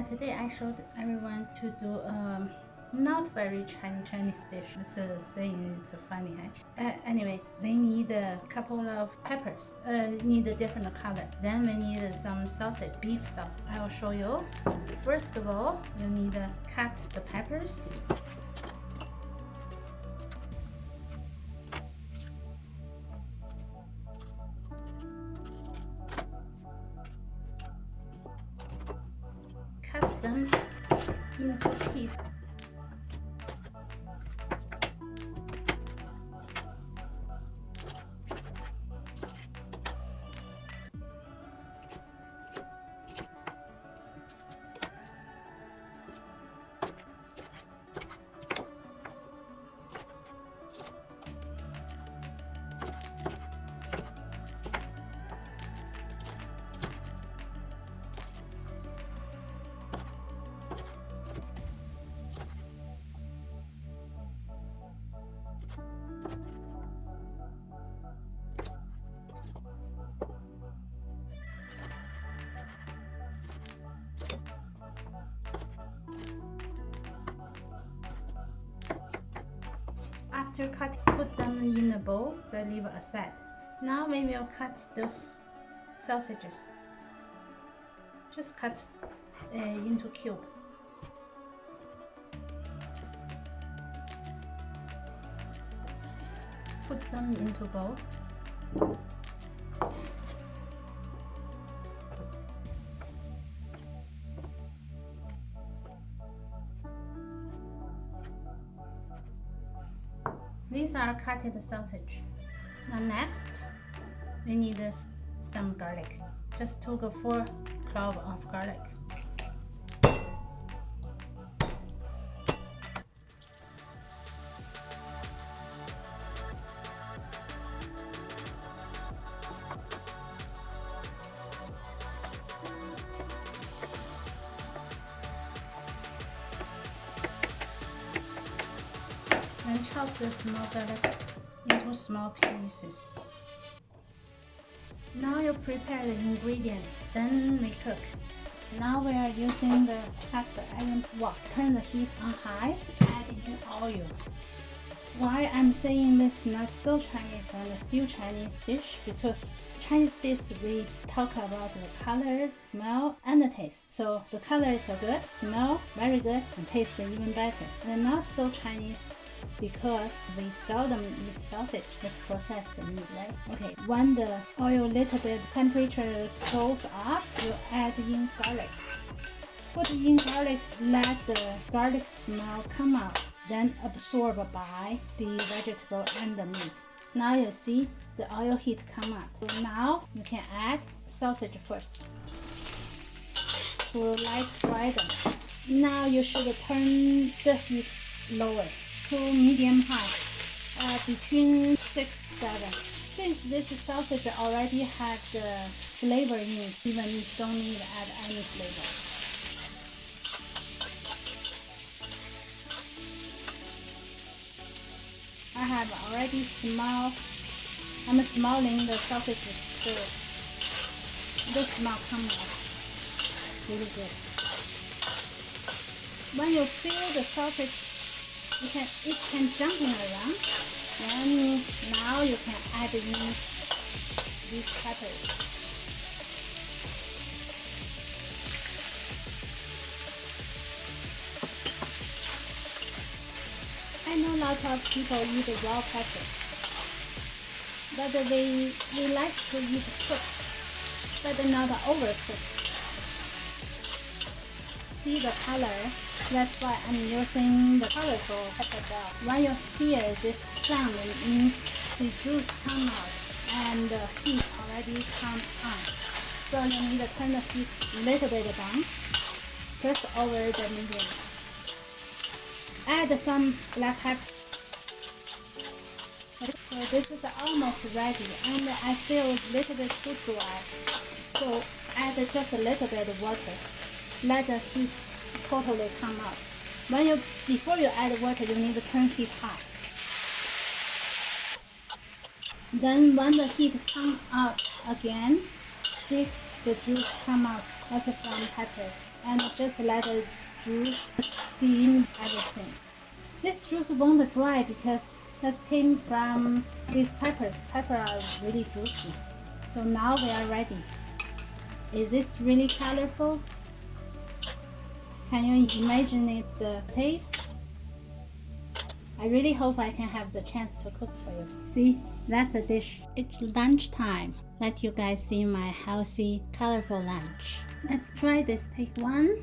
Today I showed everyone to do not very Chinese dish. It's saying it's funny. Anyway, we need a couple of peppers. Need a different color. Then we need some sausage, beef sausage. I will show you. First of all, you need to cut the peppers. Cut them into pieces. After cutting, put them in a bowl, so leave aside. Now we will cut those sausages. Just cut into cube. Put them into bowl. These are cutted sausage. Now next, we need some garlic. Just took 4 cloves of garlic. And chop the small garlic into small pieces. Now you prepare the ingredient, then we cook. Now we are using the cast iron wok. Turn the heat on high, add in oil. Why I'm saying this not so Chinese and still Chinese dish? Because Chinese dish we talk about the color, smell, and the taste. So the color is so good, smell very good, and taste even better. And not so Chinese because we seldom eat sausage with processed meat, right? Okay, when the oil little bit temperature goes up, you add in garlic. Put in garlic, let the garlic smell come out, then absorb by the vegetable and the meat. Now you see the oil heat come up. So now you can add sausage first to light fry them. Now you should turn the heat lower to medium high, between 6-7. Since this sausage already has the flavor in it, even you don't need to add any flavor. I have already I'm smelling the sausage stir. The smell comes out really good. When you feel the sausage it can jumping around, then now you can add in these peppers. I know lots of people eat raw pepper, but we like to eat cooked, but not overcooked. See the color? That's why I'm using the colorful pepper bell. When you hear this sound, it means the juice come out and the heat already come on. So you need to turn the heat a little bit down, just over the medium. Add some black pepper. So this is almost ready, and I feel a little bit too dry. So add just a little bit of water. Let the heat totally come out. Before you add water, you need to turn heat high. Then when the heat come out again, see the juice come out. That's from pepper. and just let the juice steam everything. This juice won't dry because that came from these peppers. Peppers are really juicy. So now we are ready. Is this really colorful? Can you imagine it, the taste? I really hope I can have the chance to cook for you. See, that's a dish. It's lunchtime. Let you guys see my healthy, colorful lunch. Let's try this. Take one.